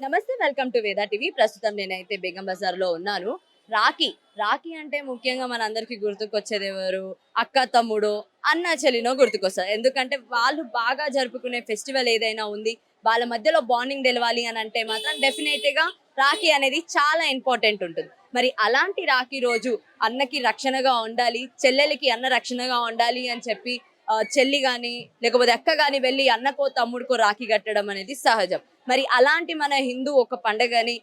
నమస్తే, welcome to Veda TV. ప్రస్తుతం నేనైతే బేగం బజార్ లో ఉన్నాను. రాఖీ రాఖీ అంటే ముఖ్యంగా మన అందరికి గుర్తుకొచ్చేది ఎవరు? అక్క తమ్ముడు, అన్న చెల్లినో గుర్తుకొస్తారు. ఎందుకంటే వాళ్ళు బాగా జరుపుకునే ఫెస్టివల్ ఏదైనా ఉంది, వాళ్ళ మధ్యలో బాండింగ్ తెలవాలి అని అంటే మాత్రం డెఫినెట్ గా రాఖీ అనేది చాలా ఇంపార్టెంట్ ఉంటుంది. మరి అలాంటి రాఖీ రోజు అన్నకి రక్షణగా ఉండాలి, చెల్లెలకి అన్న రక్షణగా ఉండాలి అని చెప్పి చెల్లి గాని లేకపోతే అక్క గాని వెళ్ళి అన్నకో తమ్ముడికో రాఖీ కట్టడం అనేది సహజం. మరి అలాంటి మన హిందూ ఒక పండుగని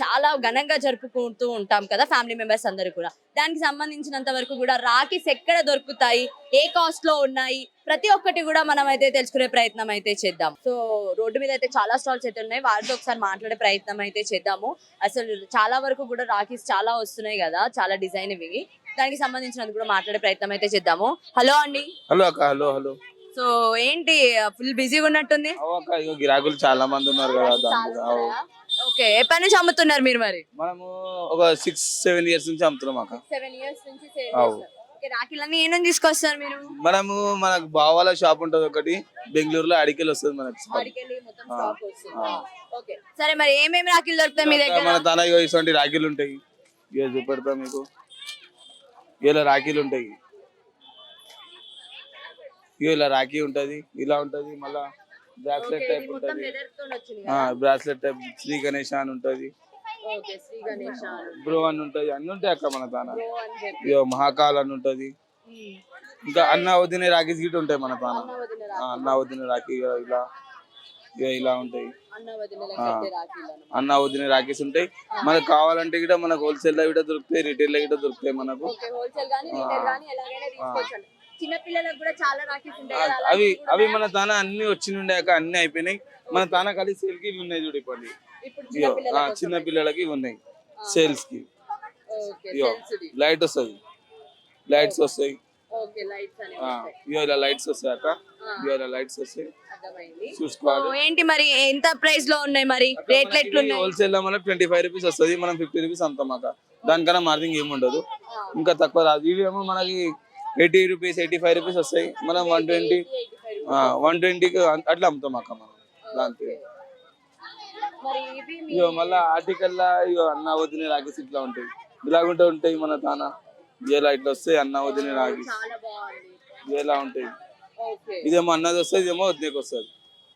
చాలా ఘనంగా జరుపుకుంటూ ఉంటాం కదా ఫ్యామిలీ మెంబర్స్ అందరూ కూడా. దానికి సంబంధించినంత వరకు కూడా రాఖీస్ ఎక్కడ దొరుకుతాయి, ఏ కాస్ట్ లో ఉన్నాయి, ప్రతి ఒక్కటి కూడా మనం అయితే తెలుసుకునే ప్రయత్నం అయితే చేద్దాం. సో రోడ్డు మీద అయితే చాలా స్టాల్స్ అయితే ఉన్నాయి, వాటితో ఒకసారి మాట్లాడే ప్రయత్నం అయితే చేద్దాము. అసలు చాలా వరకు కూడా రాఖీస్ చాలా వస్తున్నాయి కదా, చాలా డిజైన్ ఇవి. దానికి సంబంధించినందుకు కూడా మాట్లాడే ప్రయత్నం అయితే చేద్దాము. హలో అండి. హలో అక్క. Hello hello. సో ఏంటి, ఫుల్ బిజీగా ఉన్నట్టుంది? అక్క ఇగో గిరాకులు చాలా మంది ఉన్నారు కదా దాని మీద. ఓకే, ఎప్పటి నుంచి అమ్ముతున్నారు మీరు? మరి మనము ఒక 6-7 ఇయర్స్ నుంచి అమ్ముతున్నాం అక్క. 7 years నుంచి సేల్ చేస్తారు. ఓకే, రాఖీలన్నీ ఏ నుంచి తీసుకొస్తారు మీరు? మనము మనకు బావాల షాప్ ఉంటది ఒకటి బెంగళూరులో, అడికెళ్ళి వస్తుంది మనకి. ఆడికెళ్ళి మొత్తం స్టాక్ వస్తుంది. ఓకే, సరే మరి ఏమేమి రాఖీలు దొరుకుతాయి మీ దగ్గర? మన తన ఇటువంటి రాఖీలు ఉంటాయి, ఇక చూపెడతా మీకు. ఇలా రాఖీలు ఉంటాయి, ఇలా రాఖీ ఉంటది, ఇలా ఉంటది. మళ్ళా బ్రాస్లెట్ టైప్ ఉంటది, బ్రాస్లెట్ టైప్ శ్రీ గణేష్ అని ఉంటది, బ్రో అని ఉంటది, అన్ని ఉంటాయి అక్క మన తాన. ఇక మహాకాల్ అని ఉంటది, ఇంకా అన్న వదిన రాఖీస్ గిట్ ఉంటాయి మన తాన. అన్న వదిన రాఖీ ఇలా ఇలా ఉంటాయి. అన్న వదిన రాఖీస్ ఉంటాయి. మనకు కావాలంటే గిట మనకు హోల్సేల్ లో గిట దొరుకుతాయి, రిటైల్ లో గిట దొరుకుతాయి మనకు. చిన్న పిల్లలకు కూడా చాలా రాఖీస్ ఉంటాయి. అవి మన తాన అన్ని వచ్చినుండాక అన్ని అయిపోయినాయి. మన తాన ఖాళీ సేల్ కి ఇవి ఉన్నాయి చూడు. ఇప్పుడు చిన్న పిల్లలకి ఇవి ఉన్నాయి సేల్స్ కి. లైట్ వస్తుంది, లైట్స్ వస్తాయి, ఇలా లైట్స్ వస్తాయి అక్క. ఇలా లైట్స్ వస్తాయి, చూసుకోవాలి. ఏంటి మరి ఎంత ప్రైస్ లో ఉన్నాయి, మరి రేట్లు ఎట్లున్నాయి? హోల్సేల్ లో మనకి 25 రూపీస్ వస్తుంది, మనం 50 రూపీస్ అమ్ముతాం అక్క. దానికన్నా మార్జింగ్ ఏమి ఉండదు, ఇంకా తక్కువ రాదు. ఇవి ఏమో మనకి 80 రూపీస్ 85 రూపీస్ వస్తాయి, మనం 120కి అట్లా అమ్ముతాం అక్క మనం. దాంతో ఇగో మళ్ళా ఆర్టికల్లా ఇగో అన్న వదిన రాఖీస్ ఇట్లా ఉంటాయి, ఇలాగుంటే ఉంటాయి మన తాన. ఇలా ఇట్లా వస్తాయి అన్న వదిన రాఖీస్, ఇలా ఉంటాయి. ఇదేమో అన్నది వస్తుంది, ఇదేమో వదినకి వస్తుంది.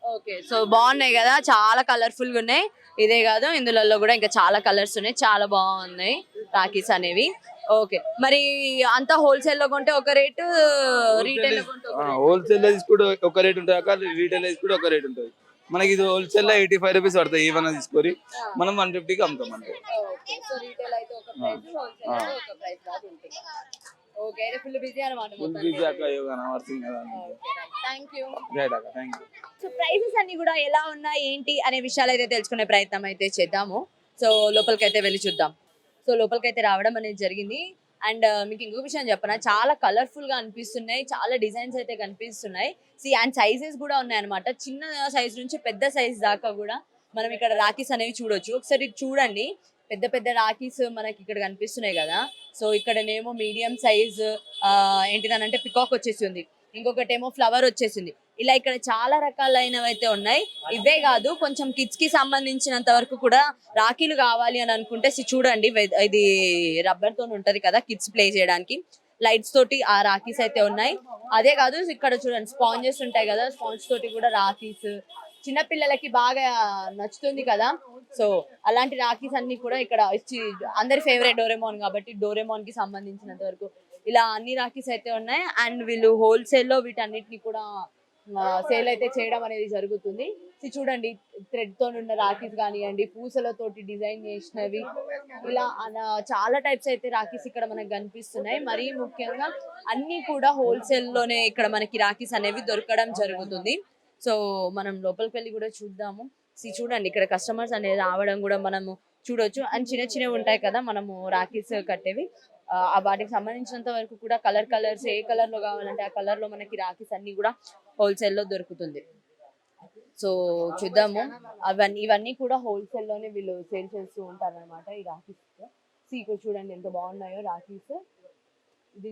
ఓకే, సో బాగున్నాయి కదా, చాలా కలర్ఫుల్ గా ఉన్నాయి. ఇదే కాదు, ఇందులో కూడా ఇంకా చాలా కలర్స్ ఉన్నాయి, చాలా బాగున్నాయి రాఖీస్ అనేవి. ఓకే, మరి అంతా హోల్సేల్ లో కొంటే ఒక రేటు, రీటైల్ లో కొంటే హోల్సేల్ లో తీసుకుంటే ఒక రేట్ ఉంటుంది అక్క, రీటైల్ లో తీసుకుంటే ఒక రేట్ ఉంటుంది. మనకి ఇది హోల్సేల్ లో 85 రూపీస్ పడతాయి, ఏమన్నా తీసుకొని మనం 150కి అమ్ముతాం అంటే. సో ప్రైసెస్ అన్ని కూడా ఎలా ఉన్నాయి ఏంటి అనే విషయాలు అయితే తెలుసుకునే ప్రయత్నం అయితే చేద్దాము. సో లోపలికి అయితే వెళ్ళి చూద్దాం. సో లోపలికి అయితే రావడం అనేది జరిగింది. అండ్ మీకు ఇంకొక విషయం చెప్పనా, చాలా కలర్ఫుల్ గా అనిపిస్తున్నాయి, చాలా డిజైన్స్ అయితే కనిపిస్తున్నాయి. అండ్ సైజెస్ కూడా ఉన్నాయి అనమాట, చిన్న సైజ్ నుంచి పెద్ద సైజ్ దాకా కూడా మనం ఇక్కడ రాఖీస్ అనేవి చూడొచ్చు. ఒకసారి చూడండి, పెద్ద పెద్ద రాఖీస్ మనకి ఇక్కడ కనిపిస్తున్నాయి కదా. సో ఇక్కడనేమో మీడియం సైజ్ ఏంటిదనంటే పికాక్ వచ్చేసి ఉంది, ఇంకొకటి ఏమో ఫ్లవర్ వచ్చేసింది. ఇలా ఇక్కడ చాలా రకాలైనవి అయితే ఉన్నాయి. ఇవే కాదు, కొంచెం కిడ్స్ కి సంబంధించినంత వరకు కూడా రాఖీలు కావాలి అని అనుకుంటే చూడండి, ఇది రబ్బర్ తో ఉంటది కదా కిడ్స్ ప్లే చేయడానికి, లైట్స్ తోటి ఆ రాఖీస్ అయితే ఉన్నాయి. అదే కాదు, ఇక్కడ చూడండి స్పాంజెస్ ఉంటాయి కదా, స్పాంజ్ తోటి కూడా రాఖీస్ చిన్నపిల్లలకి బాగా నచ్చుతుంది కదా. సో అలాంటి రాఖీస్ అన్ని కూడా ఇక్కడ ఇచ్చి, అందరి ఫేవరెట్ డోరేమోన్ కాబట్టి డోరేమోన్ కి సంబంధించినంత వరకు ఇలా అన్ని రాఖీస్ అయితే ఉన్నాయి. అండ్ వీళ్ళు హోల్సేల్ లో వీటన్నిటిని కూడా సేల్ అయితే చేయడం అనేది జరుగుతుంది. చూడండి, థ్రెడ్ తో ఉన్న రాఖీస్ కానివ్వండి, పూసలతోటి డిజైన్ చేసినవి, ఇలా చాలా టైప్స్ అయితే రాఖీస్ ఇక్కడ మనకు కనిపిస్తున్నాయి. మరీ ముఖ్యంగా అన్ని కూడా హోల్సేల్ లోనే ఇక్కడ మనకి రాఖీస్ అనేవి దొరకడం జరుగుతుంది. సో మనం లోపలికి వెళ్ళి కూడా చూద్దాము. చూడండి, ఇక్కడ కస్టమర్స్ అనేది రావడం కూడా మనము చూడొచ్చు. అండ్ చిన్న చిన్నవి ఉంటాయి కదా మనము రాఖీస్ కట్టేవి, వాటికి సంబంధించినంత వరకు కూడా కలర్స్ ఏ కలర్ లో కావాలంటే ఆ కలర్ లో మనకి రాఖీస్ అన్ని కూడా హోల్సేల్ లో దొరుకుతుంది. సో చూద్దాము, ఇవన్నీ కూడా హోల్సేల్ లోనే వీళ్ళు సేల్ చేస్తూ ఉంటారు అనమాట ఈ రాఖీస్. ఇక్కడ చూడండి ఎంత బాగున్నాయో రాఖీస్. ఇది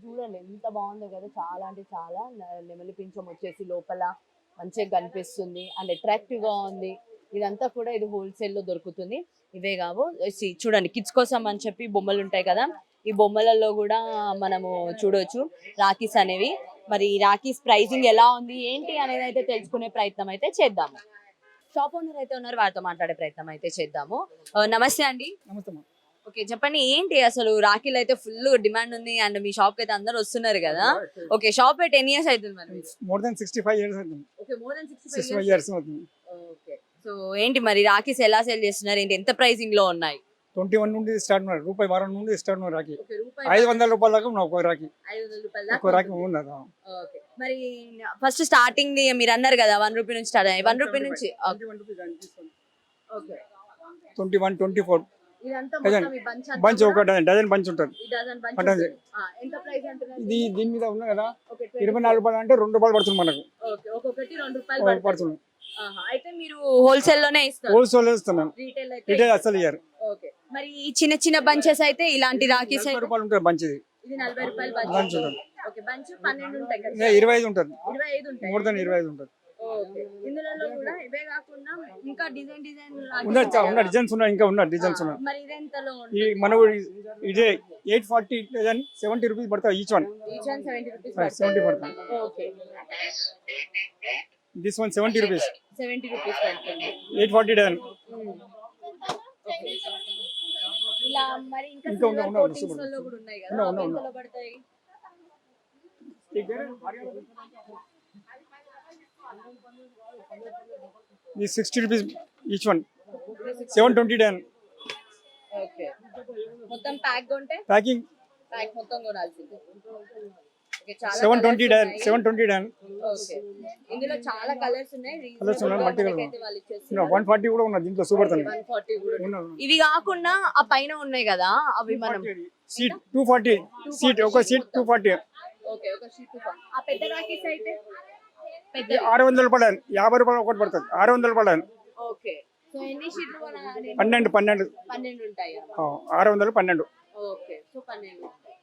చూడండి ఎంత బాగుందో కదా, చాలా అంటే చాలా. నెమలి పింఛం వచ్చేసి లోపల మంచిగా కనిపిస్తుంది అండ్ అట్రాక్టివ్ గా ఉంది. ఇదంతా కూడా ఇది హోల్సేల్ లో దొరుకుతుంది. ఇవే కావు చూడండి, కిడ్స్ కోసం అని చెప్పి బొమ్మలు ఉంటాయి కదా, ఈ బొమ్మలలో కూడా మనము చూడొచ్చు రాఖీస్ అనేవి. మరి ఈ రాఖీస్ ప్రైసింగ్ ఎలా ఉంది ఏంటి అనేది అయితే తెలుసుకునే ప్రయత్నం అయితే చేద్దాము. షాప్ ఓనర్ అయితే ఉన్నారు, వారితో మాట్లాడే ప్రయత్నం అయితే చేద్దాము. నమస్తే అండి. నమస్తే అమ్మా. ఓకే, చెప్పండి ఏంటి అసలు రాఖీలు అయితే ఫుల్ డిమాండ్ ఉంది అండ్ మీ షాప్ కి అయితే అందరూ వస్తున్నారు కదా. ఓకే, షాప్ అయితే 10 years అవుతుంది మరి? మోర్ దెన్ 65 years అవుతుంది. Okay, more than 65 65 years. years అవుతుంది. ఓకే, సో ఏంటి మరి రాఖీస్ ఎలా సేల్ చేస్తున్నారు ఏంటి, ఎంత ప్రైసింగ్ లో ఉన్నాయి? 21 నుండి స్టార్ట్ ఉన్నారు, రూపాయి వారం నుండి స్టార్ట్ ఉన్నారు రాఖీ. ఓకే, రూపాయి 500 రూపాయల దాకా ఉన్నాయి ఒక రాఖీ. 500 రూపాయల ఒక రాఖీ ఉన్నది. ఓకే, మరి ఫస్ట్ స్టార్టింగ్ ది మీరు అన్నారు కదా 1 రూపీ నుంచి స్టార్ట్ అయ్యాయి. 1 రూపీ నుంచి. 21 rupees అని తీసుకోండి. ఓకే, 21, 24 ఇదంతా డజన్. మొత్తం ఈ బంచ్ బంచ్ ఒక డజన్ బంచ్ ఉంటుంది. ఈ డజన్ బంచ్ డజన్. ఉంటుంది. ఎంత ప్రైస్ అంటున్నారు? ఇది దీని మీద ఉన్నాయి కదా, ఓకే, 24 రూపాయలు అంటే 2 రూపాయలు పడుతుంది మనకు. ఓకే, ఒక్కొక్కటి 2 రూపాయలు పడుతుంది. పడుతుంది. అయితే మీరు హోల్సేల్ లోనే ఇస్తారు? హోల్సేల్ ఇస్తున్నాను, రీటైల్ అయితే రిటైల్ అసలు ఇయ్యారు. ఓకే, మరి ఈ చిన్న చిన్న బంచెస్ అయితే ఇలాంటి రాఖీస్ 40 అయితే రూపాయలు ఉంటుంది బంచ్. ఇది ఇది 40 రూపాయలు బంచ్ బంచ్ ఉంటుంది. ఓకే, బంచ్ 12 ఉంటాయి కదా, 25 ఉంటుంది, 25 ఉంటాయి. మోర్ దెన్ 25 ఉంటుంది. ఓకే, ఇందులో కూడా ఇవే కాకుండా ఇంకా డిజైన్ ఉన్న డిజైన్స్ ఉన్నాయి, ఇంకా ఉన్న డిజైన్స్ ఉన్నాయి. మరి ఇదెంతలో ఈ ఉంటుంది? మన ఇదే 840 డజన్ 70 రూపీస్ పడతాయి each one. Each one 70 rupees 70 పడుతుంది. Okay, this one 70 rupees, 70 rupees పడుతుంది. 840 డజన్. ఓకే, ఇలా మరి ఇంకా ఇంకా సిల్వర్ ఉన్నాయి, కోటింగ్స్ లో కూడా ఉన్నాయి కదా, ఉన్నాయి, అవి ఉన్నాయి. ఎంతలో పడతాయి? This 60 rupees each one, 720 dozen. Okay, మొత్తం ప్యాక్ కొంటే ప్యాకింగ్ ప్యాక్ మొత్తం కొనాల్సిందే. ఓకే, చాలా 720 colours డజన్, ఉన్నాయి. 720 డజన్. ఓకే, ఇందులో చాలా కలర్స్ ఉన్నాయి. Colours ఉన్నాయి, మల్టీ కలర్. అయితే వాళ్ళు ఇచ్చేస్తున్నారు. 140 కూడా ఉన్నది దీంట్లో, సూపర్ తుంది. 140 కూడా ఉన్నాయి. ఉన్నది. ఇవి కాకుండా ఆ పైన ఉన్నాయి కదా, అవి మనం సీట్ 240, సీట్ ఒక సీట్ 240. ఓకే, ఒక షీట్ ఆ పెద్ద రాఖీస్ అయితే పెద్ద 600 రూపాయలు, 50 రూపాయలు ఒకటి పడుతుంది. 600 రూపాయలు. ఓకే, సో ఎన్ని షీట్లు కొనాలి? 12 12 ఉంటాయి. 600 12. ఓకే, సో 12 ఉంటాయి.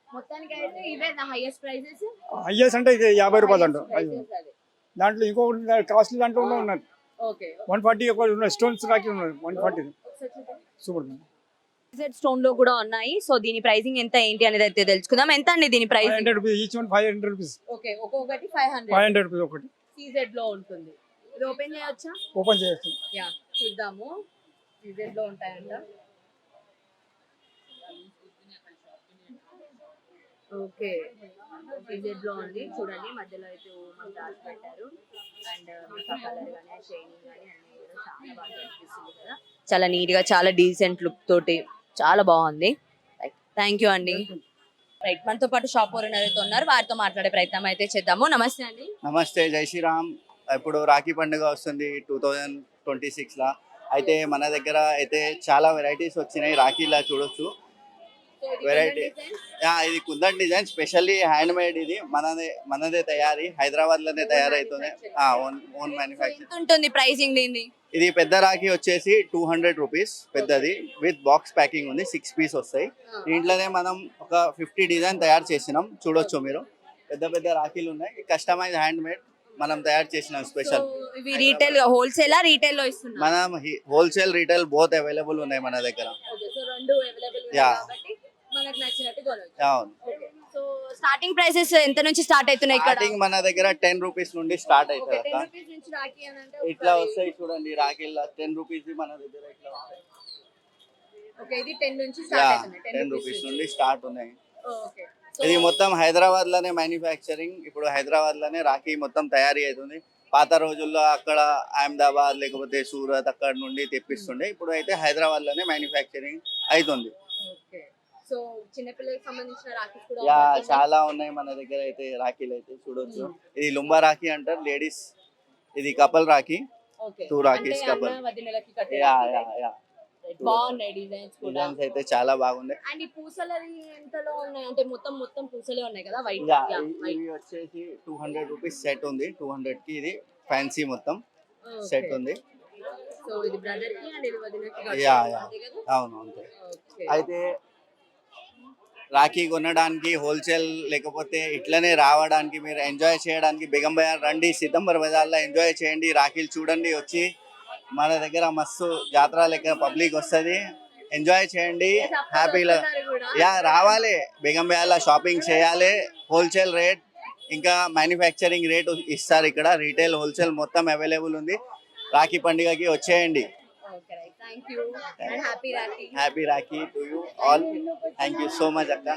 మొత్తానికి అయితే ఇవే నా హైయెస్ట్ ప్రైసెస్. హైయెస్ట్ అంటే ఇది 50 రూపాయలు అంట. అదే. దాంట్లో ఇంకొకటి కాస్ట్లీ దాంట్లో ఉన్నది ఓకే, 140 ఒకటి ఉన్నది, స్టోన్స్ రాకి ఉన్నది 140. ఒకసారి చూడండి. సూపర్. స్టోన్ లో కూడా ఉన్నాయి. సో దీని ప్రైసింగ్ ఎంత ఏంటి అనేది అయితే తెలుసుకుందాం. ఎంత అండి దీని price? 500 rupees each one, 500 rupees. Okay, ఒక్కొక్కటి 500. 500 రూపీస్ ఒకటి. సీజెడ్ లో ఉంటుంది. ఇది ఓపెన్ చేయొచ్చా? ఓపెన్ చేయొచ్చు. యా, చూద్దాము. సీజెడ్ లో ఉంటాయంట. ఓకే, సీజెడ్ లో ఉంది చూడండి. మధ్యలో అయితే ఓమన్ రాసి పెట్టారు అండ్ మిగతా కలర్ కానీ షైనింగ్ కానీ అన్ని కూడా చాలా బాగా కనిపిస్తుంది కదా. చాలా నీట్ గా, చాలా డీసెంట్ లుక్ తోటి చాలా బాగుంది. థ్యాంక్ యూ అండి. రైట్, మనతో పాటు షాప్ ఓనర్ అయితే ఉన్నారు, వారితో మాట్లాడే ప్రయత్నం అయితే చేద్దాము. నమస్తే అండి. నమస్తే, జై శ్రీరామ్. ఇప్పుడు రాఖీ పండుగ వస్తుంది 2026 లా. అయితే మన దగ్గర అయితే చాలా వెరైటీస్ వచ్చినాయి. రాఖీలా చూడొచ్చు. వెరైటీ ఇది kundan design, specially hand made. ఇది మనదే తయారీ, హైదరాబాద్ లోనే తయారైతుంది. Own manufacture. ఎంత ఉంటుంది ప్రైసింగ్ దీన్ని? ఇది పెద్ద రాఖీ వచ్చేసి 200 రూపీస్ పెద్దది, విత్ బాక్స్ ప్యాకింగ్ ఉంది. 6 పీస్ వస్తాయి. దీంట్లోనే మనం ఒక 50 డిజైన్ తయారు చేసినాం, చూడొచ్చు మీరు. పెద్ద పెద్ద రాఖీలు ఉన్నాయి, కస్టమైజ్ హ్యాండ్ మేడ్ మనం తయారు చేసినాం స్పెషల్. ఇవి రీటైల్ హోల్సేల్ రీటైల్ లో ఇస్తున్నారు? మనం హోల్సేల్ రీటైల్ బోత్ అవైలబుల్ ఉన్నాయి మన దగ్గర. యా, మనకు నచ్చినట్టు కొనొచ్చు. అవును. సో స్టార్టింగ్ ప్రైసెస్ ఎంత నుంచి స్టార్ట్ అవుతున్నాయి ఇక్కడ? స్టార్టింగ్ మన దగ్గర 10 రూపీస్ నుండి స్టార్ట్ అవుతుంది. 10 రూపీస్ నుంచి రాఖీ అని అంటే ఇట్లా వస్తాయి చూడండి రాఖీల్లో. 10 రూపీస్ మన దగ్గర ఇట్లా వస్తాయి. ఓకే, ఇది 10 నుంచి యా, స్టార్ట్ అవుతుంది. 10 రూపీస్ నుండి స్టార్ట్ ఉన్నాయి. ఓకే, ఇది మొత్తం హైదరాబాద్ లోనే మ్యానుఫ్యాక్చరింగ్. ఇప్పుడు హైదరాబాద్ లోనే రాఖీ మొత్తం తయారీ అవుతుంది. పాత రోజుల్లో అక్కడ అహ్మదాబాద్ లేకపోతే సూరత్ అక్కడ నుండి తెప్పిస్తుండే. ఇప్పుడు అయితే హైదరాబాద్ లోనే మ్యానుఫ్యాక్చరింగ్ అవుతుంది. ఓకే, సో చిన్న పిల్లలకు సంబంధించిన రాఖీస్ కూడా యా, ఉన్నాయి. చాలా ఉన్నాయి మన దగ్గర అయితే రాఖీలు అయితే చూడొచ్చు. ఇది లుంబా రాఖీ అంటారు, లేడీస్. ఇది కపల్ రాఖీ, ఓకే, 2 రాఖీస్ అంటే కపల్. అన్న వదినలకి కట్టే yeah Rakhi yeah type. Yeah, బాగున్నాయి డిజైన్స్ కూడా. డిజైన్స్ అయితే చాలా బాగున్నాయి. అండ్ ఈ పూసలది ఎంతలో ఉన్నాయి అంటే మొత్తం పూసలే ఉన్నాయి కదా, వైట్. యా, ఇవి వచ్చేసి 200 రూపీస్ సెట్ ఉంది. 200 కి ఇది ఫ్యాన్సీ మొత్తం సెట్ ఉంది. సో ఇది బ్రదర్ కి అండ్ ఇది వదినకి యా యా, అంతే కదా? అవును అంతే. ఓకే, అయితే రాఖీ కొనడానికి హోల్సేల్ లేకపోతే ఇట్లనే రావడానికి మీరు ఎంజాయ్ చేయడానికి బేగం బజార్ రండి, సితంబర్ బజార్లో ఎంజాయ్ చేయండి, రాఖీలు చూడండి వచ్చి. మన దగ్గర మస్తు జాతర లెక్క పబ్లిక్ వస్తుంది, ఎంజాయ్ చేయండి హ్యాపీగా. యా రావాలి, బేగం బజార్లో షాపింగ్ చేయాలి. హోల్సేల్ రేట్ ఇంకా మ్యానుఫ్యాక్చరింగ్ రేట్ ఇస్తారు ఇక్కడ. రీటైల్ హోల్సేల్ మొత్తం అవైలబుల్ ఉంది. రాఖీ పండుగకి వచ్చేయండి. Happy Rakhi to you all. Thank you so much అక్క.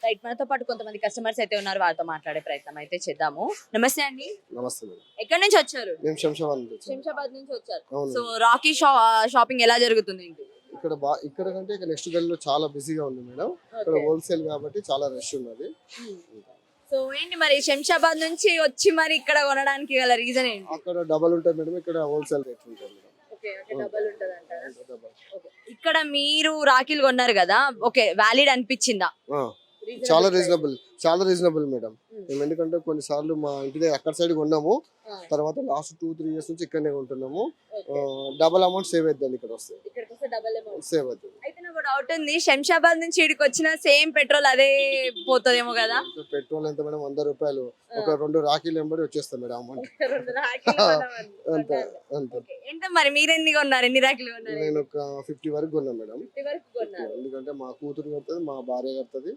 రైట్, మనతో పాటు కొంతమంది కస్టమర్స్ అయితే ఉన్నారు, వారితో మాట్లాడే ప్రయత్నం అయితే చేద్దాము. నమస్తే అండి, నమస్తే మేడం. ఎక్కడి నుంచి వచ్చారు? మేము శంషాబాద్ నుంచి వచ్చాము. శంషాబాద్ నుంచి వచ్చారు. అవును. సో రాఖీ షాపింగ్ ఎలా జరుగుతుంది ఏంటి? ఇక్కడ కంటే ఇక్కడ నెక్స్ట్ గల్లీలో చాలా బిజీగా ఉంది మేడం. ఇక్కడ హోల్సేల్ కాబట్టి చాలా రష్ ఉన్నది. సో ఏంటి మరి శంషాబాద్ నుంచి వచ్చి మరి ఇక్కడ కొనడానికి గల రీజన్ ఏంటి? అక్కడ డబల్ ఉంటుంది మేడం, ఇక్కడ హోల్సేల్ రేట్ ఉంటుంది మేడం. డబల్. ఇక్కడ మీరు రాఖీలు కొన్నారు కదా, ఓకే, వ్యాలిడ్ అనిపించిందా? చాలా రీజనబుల్ మేడం. మేము ఎందుకంటే కొన్నిసార్లు మా ఇంటి దగ్గర అక్కడ సైడ్ కొన్నాము, తర్వాత లాస్ట్ 2-3 years నుంచి ఇక్కడనే ఉంటున్నాము. డబల్ అమౌంట్ సేవ్ అవుతుంది ఇక్కడ వస్తే, సేవ్ అవుతుంది. అయితే నాకు డౌట్ ఉంది, శంషాబాద్ నుంచి ఇక్కడికి వచ్చిన సేమ్ పెట్రోల్ అదే పోతుందేమో కదా? పెట్రోల్ ఎంత మేడం? 100 రూపాయలు. ఒక 2 రాఖీలు ఎంబడి వచ్చేస్తాం మేడం అమౌంట్. అంతే అంతే. ఎంత మరి మీరు ఎన్ని కొన్నారు? ఎన్ని రాఖీలు కొన్నారు? నేను ఒక 50 వరకు కొన్నాను మేడం. ఎందుకంటే మా కూతురు కడుతుంది, మా భార్య కడుతుంది,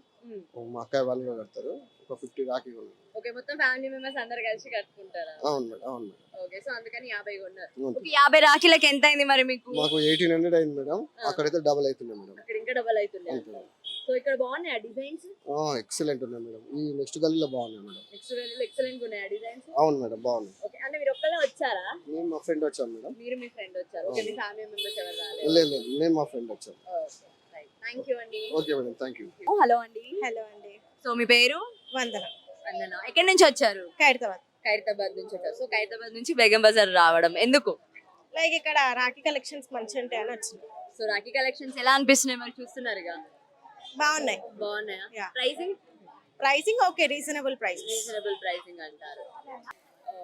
మా అక్కయ్య వాళ్ళు కూడా కడతారు. ఒక 50 రాఖీ కొన్నాను. ఓకే, మొత్తం ఫ్యామిలీ మెంబర్స్ అందరు కలిసి కట్టుకుంటారా? అవును మేడం, అవును మేడం. ఓకే, సో అందుకని 50 కొన్నారు. ఓకే, 50 రాఖీలకి ఎంత అయింది మరి మీకు? మాకు 1800 అయింది మేడం. అక్కడైతే డబల్ అవుతుంది మేడం. అక్కడ ఇంకా డబల్ అవుతుంది. సో ఇక్కడ బాగున్నాయా డిజైన్స్? ఎక్సలెంట్ ఉన్నాయి మేడం. ఈ నెక్స్ట్ గల్లీలో బాగున్నాయి మేడం. నెక్స్ట్ గల్లీలో ఎక్సలెంట్ ఉన్నాయా డిజైన్స్? అవును మేడం, బాగున్నాయి. ఓకే, అంటే మీరు ఒక్కళ్ళే వచ్చారా? నేను మా ఫ్రెండ్ వచ్చాను మేడం. మీరు మీ ఫ్రెండ్ వచ్చారు. ఓకే, మీ ఫ్యామిలీ మెంబర్స్ ఎవరు రాలేదు? లేదు, నేను మా ఫ్రెండ్ వచ్చాను. థ్యాంక్ యూ అండి. Okay madam, thank you. Hello అండి. హలో అండి. సో మీ పేరు? వందన. వందన. ఎక్కడి నుంచి వచ్చారు? ఖైరతాబాద్. ఖైరతాబాద్ నుంచి వచ్చారు. సో ఖైరతాబాద్ నుంచి బేగం బజార్ రావడం ఎందుకు? లైక్ ఇక్కడ రాఖీ కలెక్షన్స్ మంచిగా ఉంటాయని వచ్చింది. సో రాఖీ కలెక్షన్స్ ఎలా అనిపిస్తున్నాయి మరి? చూస్తున్నారుగా, బాగున్నాయి. బాగున్నాయా? Yeah. Pricing okay, reasonable price. Reasonable pricing అంటారు.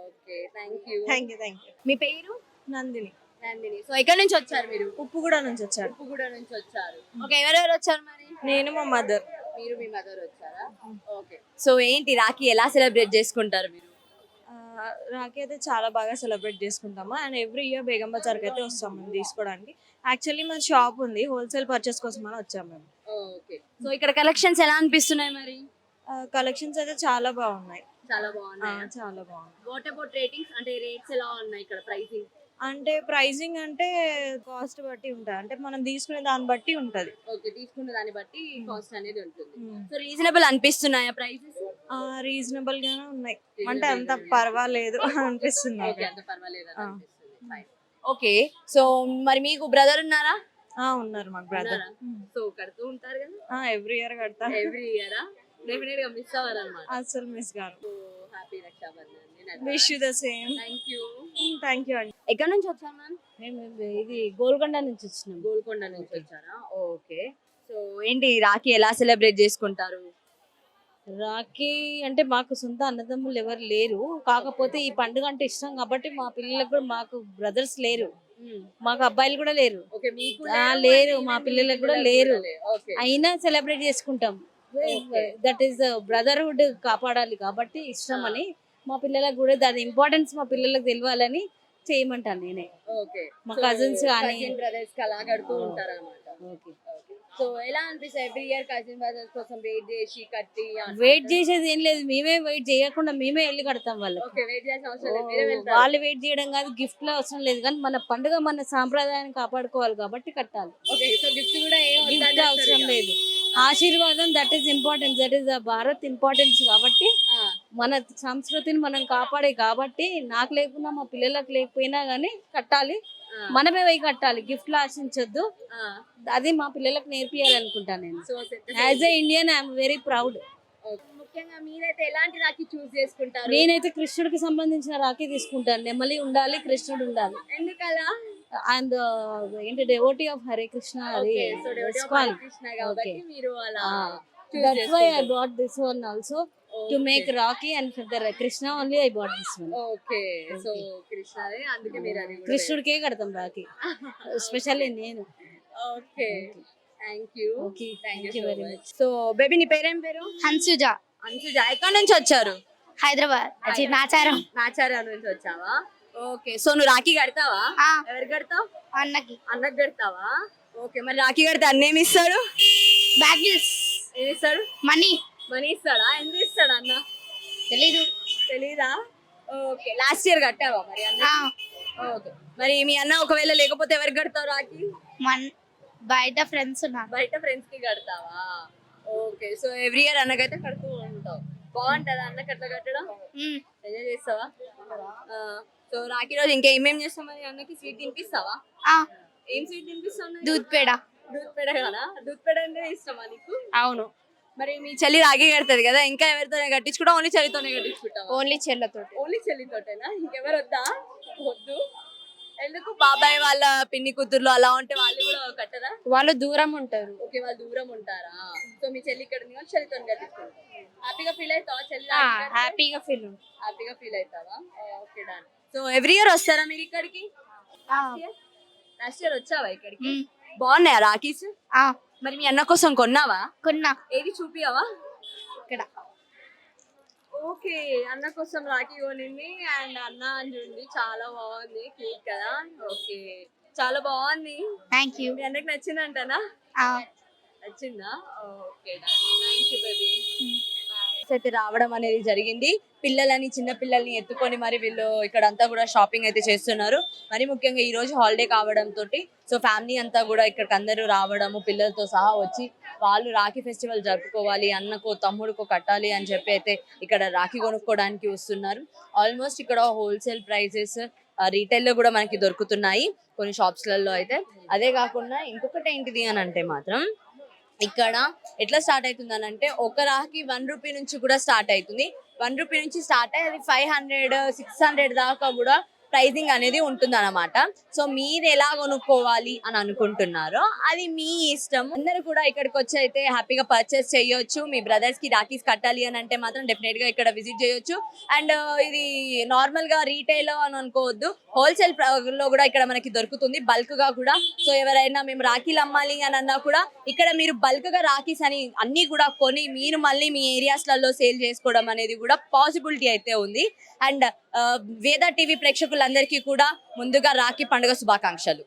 Okay, thank you. Thank you. మీ పేరు? నందిని. నందిని. సో ఎక్కడి నుంచి వచ్చారు మీరు? ఉప్పుగూడ నుంచి వచ్చారు. ఉప్పుగూడ నుంచి వచ్చారు. ఓకే, ఎవరెవరు వచ్చారు మరి? నేను, మా మదర్. మీరు మీ మదర్ వచ్చారా? ఓకే. సో ఏంటి రాఖీ ఎలా సెలబ్రేట్ చేసుకుంటారు మీరు? రాఖీ అయితే చాలా బాగా సెలబ్రేట్ చేసుకుంటాము. అండ్ ఎవ్రీ ఇయర్ బేగం బజార్కి అయితే వస్తాం మేము తీసుకోవడానికి. యాక్చువల్లీ మన షాప్ ఉంది, హోల్సేల్ పర్చేస్ కోసం అని వచ్చాము మేము. ఓకే. సో ఇక్కడ కలెక్షన్స్ ఎలా అనిపిస్తున్నాయి మరి? కలెక్షన్స్ అయితే చాలా బాగున్నాయి. చాలా బాగున్నాయి. చాలా బాగున్నాయి. What about ratings? అంటే రేట్స్ ఎలా ఉన్నాయి ఇక్కడ? ప్రైజింగ్ అంటే కాస్ట్ బట్టి ఉంటుంది, అంటే మనం తీసుకునే దాన్ని బట్టి ఉంటది. ఓకే, తీసుకున్న దాన్ని బట్టి కాస్ట్ అనేది ఉంటుంది. సో రీజనబుల్ అనిపిస్తున్నాయా ప్రైసెస్? రీజనబుల్ గానే ఉన్నాయి, అంటే అంత పర్వాలేదు అనిపిస్తుంది. ఓకే, అంత పర్వాలేదు అనిపిస్తుంది. ఓకే, సో మరి మీకు బ్రదర్ ఉన్నారా? ఉన్నారు మాకు బ్రదర్. సో కడుతూ ఉంటారు కదా? ఎవ్రీ ఇయర్ కడతా. ఎవ్రీ ఇయర్ డెఫినెట్ గా మిస్ అవ్వరు అన్నమాట. అసలు మిస్ గారు. Happy Rakshabandhan. Wish you the same. Thank you అండి. ఎక్కడి నుంచి వచ్చారు మ్యామ్? మేము ఇది గోల్కొండ నుంచి వచ్చినాం. గోల్కొండ నుంచి వచ్చారా? ఓకే. సో ఏంటి రాఖీ ఎలా సెలబ్రేట్ చేసుకుంటారు? రాఖీ అంటే మాకు సొంత అన్నదమ్ములు ఎవరు లేరు, కాకపోతే ఈ పండుగ అంటే ఇష్టం కాబట్టి మా పిల్లలకు కూడా, మాకు బ్రదర్స్ లేరు, మాకు అబ్బాయిలు కూడా లేరు. ఓకే, మీకు లేరు, మా పిల్లలకు కూడా లేరు, ఓకే, అయినా సెలబ్రేట్ చేసుకుంటాం. దట్ ఈస్ బ్రదర్హుడ్ కాపాడాలి కాబట్టి ఇష్టం అని, మా పిల్లలకు కూడా దాని ఇంపార్టెన్స్ మా పిల్లలకు తెలియాలని చేయమంటాను నేనే. ఓకే, మా కజిన్స్ కానీ బ్రదర్స్ కి అలా కడుతూ ఉంటారు అన్నమాట. ఓకే. సో ఎలా అనిపిస్తుంది ఎవ్రీ ఇయర్ కజిన్ బ్రదర్స్ కోసం వెయిట్ చేసి కట్టి? వెయిట్ చేసేది ఏం లేదు, మేమే వెయిట్ చేయకుండా మేమే వెళ్ళి కడతాం వాళ్ళకి. ఓకే, వెయిట్ చేయాల్సిన అవసరం లేదు, మీరే వెళ్తారు. వాళ్ళు వెయిట్ చేయడం కాదు, గిఫ్ట్ లో అవసరం లేదు, కానీ మన పండుగ మన సాంప్రదాయాన్ని కాపాడుకోవాలి కాబట్టి కట్టాలి. ఓకే, సో గిఫ్ట్ కూడా ఏం గిఫ్ట్ అవసరం లేదు, ఆశీర్వాదం that is important, that is Bharat importance కాబట్టి మన సంస్కృతిని మనం కాపాడే కాబట్టి నాకు లేకున్నా మా పిల్లలకు లేకపోయినా గానీ కట్టాలి, మనమే పోయి కట్టాలి, గిఫ్ట్ లో ఆశించొద్దు. అది మా పిల్లలకు నేర్పియాలనుకుంటాను నేను. As a Indian I'm very proud. ముఖ్యంగా మీరైతే ఎలాంటి రాఖీ చూస్ చేసుకుంటారు? నేనైతే కృష్ణుడికి సంబంధించిన రాఖీ తీసుకుంటాను, నెమలి ఉండాలి, కృష్ణుడు ఉండాలి. ఎందుకలా? అండ్ ఏంటి డెవోటీ ఆఫ్ హరే కృష్ణ, అది కృష్ణ కాబట్టి మీరు అలా that's why I bought this one also to make Rakhi, and for the Krishna only I bought this one. Okay, so కృష్ణదే, అందుకే మీరు అది కృష్ణుడికే కడతాం రాఖీ, ఎస్పెషల్లీ నేను. Okay, thank you Okay, thank thank you you very very much. So baby నీ పేరేం పేరు? హన్సుజ అంశుజ. ఎక్కడి నుంచి వచ్చారు? హైదరాబాద్ నాచారం నాచార్య నుంచి వచ్చావా? ఓకే. సో నువ్వు రాఖీ కడతావా? ఆ, ఎవరికి కడతావు? అన్నకి అన్నకు కడతావా? ఓకే. మరి రాఖీ కడితే అన్న ఏమి ఇస్తాడు? బ్యాగిల్స్ ఏమి ఇస్తాడు? మనీ మనీ ఇస్తాడా? ఎంత ఇస్తాడు అన్న? తెలీదు తెలీదా? ఓకే. లాస్ట్ ఇయర్ కట్టావా మరి అన్న? ఆ, ఓకే. మరి మీ అన్న ఒకవేళ లేకపోతే ఎవరికి కడతావు రాఖీ? బయట ఫ్రెండ్స్ ఉన్నారు బయట ఫ్రెండ్స్ కి కడతావా? ఓకే. సో ఎవ్రీ ఇయర్ అన్నకైతే కడుతూ ఉంటావు. బాగుంటదా అన్నకి అట్లా కట్టడం? మ్, ఎంజాయ్ చేస్తావా? సో రాఖీ రోజు ఇంకా ఏమేం చేస్తావు మరి అన్నకి? స్వీట్ తినిపిస్తావా? ఆ, ఏం స్వీట్ తినిపిస్తావు? దూద్ పేడ దూద్ పేడ కదా? దూద్ పేడ అంటే ఇష్టమా నీకు? అవును మరి మీ చెల్లి రాఖీ కడుతుంది కదా, ఇంకా ఎవరితోనే కట్టించుకుంటా? ఓన్లీ చెల్లితోనే కట్టించుకుంటావా? ఓన్లీ చెల్లతోటి ఓన్లీ చెల్లితోటేనా? ఇంకెవరు వద్దా? వద్దు. ఎందుకు? బాబాయ్ వాళ్ళ పిన్ని కూతుర్లు అలా ఉంటే వాళ్ళు కూడా కట్టరా? వాళ్ళు దూరం ఉంటారు ఓకే. వాళ్ళు దూరం ఉంటారా? సో మీ చెల్లి ఇక్కడ ఉంది కానీ చెల్లితో కట్టించుకుంటావు. హ్యాపీగా ఫీల్ అవుతావా చెల్లి? హ్యాపీగా ఫీల్ హ్యాపీగా ఫీల్ అవుతావా? Okay done. So every year వస్తారా మీరు ఇక్కడికి? లాస్ట్ ఇయర్ వచ్చావా ఇక్కడికి? బాగున్నాయా రాఖీస్? మరి మీ అన్న కోసం కొన్నావా? కొన్నా ఏది చూపియావా? ఇక్కడ ఓకే. అన్న కోసం రాఖీ కొనింది అండ్ అన్న అని చూడండి చాలా బాగుంది. క్యూట్ కదా? ఓకే. చాలా బాగుంది. థ్యాంక్ యూ మీ అన్నకి నచ్చిందంటనా? నచ్చిందా? Okay thank you baby. అయితే రావడం అనేది జరిగింది. పిల్లలని చిన్న పిల్లల్ని ఎత్తుకొని మరి వీళ్ళు ఇక్కడ అంతా కూడా షాపింగ్ అయితే చేస్తున్నారు. మరి ముఖ్యంగా ఈ రోజు హాలిడే కావడం తోటి సో ఫ్యామిలీ అంతా కూడా ఇక్కడికి అందరూ రావడము పిల్లలతో సహా వచ్చి వాళ్ళు రాఖీ ఫెస్టివల్ జరుపుకోవాలి, అన్నకో తమ్ముడుకో కట్టాలి అని చెప్పి అయితే ఇక్కడ రాఖీ కొనుక్కోవడానికి వస్తున్నారు. ఆల్మోస్ట్ ఇక్కడ హోల్సేల్ ప్రైజెస్ రీటైల్లో కూడా మనకి దొరుకుతున్నాయి కొన్ని షాప్స్లలో అయితే. అదే కాకుండా ఇంకొకటి ఏంటిది అని అంటే మాత్రం ఇక్కడ ఎట్లా స్టార్ట్ అవుతుంది అని అంటే ఒక రాఖీ 1 రూపీ నుంచి కూడా స్టార్ట్ అవుతుంది. 1 రూపీ నుంచి స్టార్ట్ అయ్యి అది 500, 600 దాకా కూడా ప్రైజింగ్ అనేది ఉంటుంది అనమాట. సో మీరు ఎలా కొనుక్కోవాలి అని అనుకుంటున్నారో అది మీ ఇష్టం. అందరూ కూడా ఇక్కడికి వచ్చి అయితే హ్యాపీగా పర్చేస్ చేయొచ్చు. మీ బ్రదర్స్ కి రాఖీస్ కట్టాలి అని అంటే మాత్రం డెఫినెట్ గా ఇక్కడ విజిట్ చేయొచ్చు. అండ్ ఇది నార్మల్ గా రీటైల్ అని అనుకోవద్దు, హోల్సేల్ లో కూడా ఇక్కడ మనకి దొరుకుతుంది బల్క్ గా కూడా. సో ఎవరైనా మేము రాఖీలు అమ్మాలి అని అన్నా కూడా ఇక్కడ మీరు బల్క్ గా రాఖీస్ అని అన్ని కూడా కొని మీరు మళ్ళీ మీ ఏరియాస్ లలో సేల్ చేసుకోవడం అనేది కూడా పాసిబిలిటీ అయితే ఉంది. అండ్ వేద టీవీ ప్రేక్షకులందరికీ కూడా ముందుగా రాఖీ పండుగ శుభాకాంక్షలు.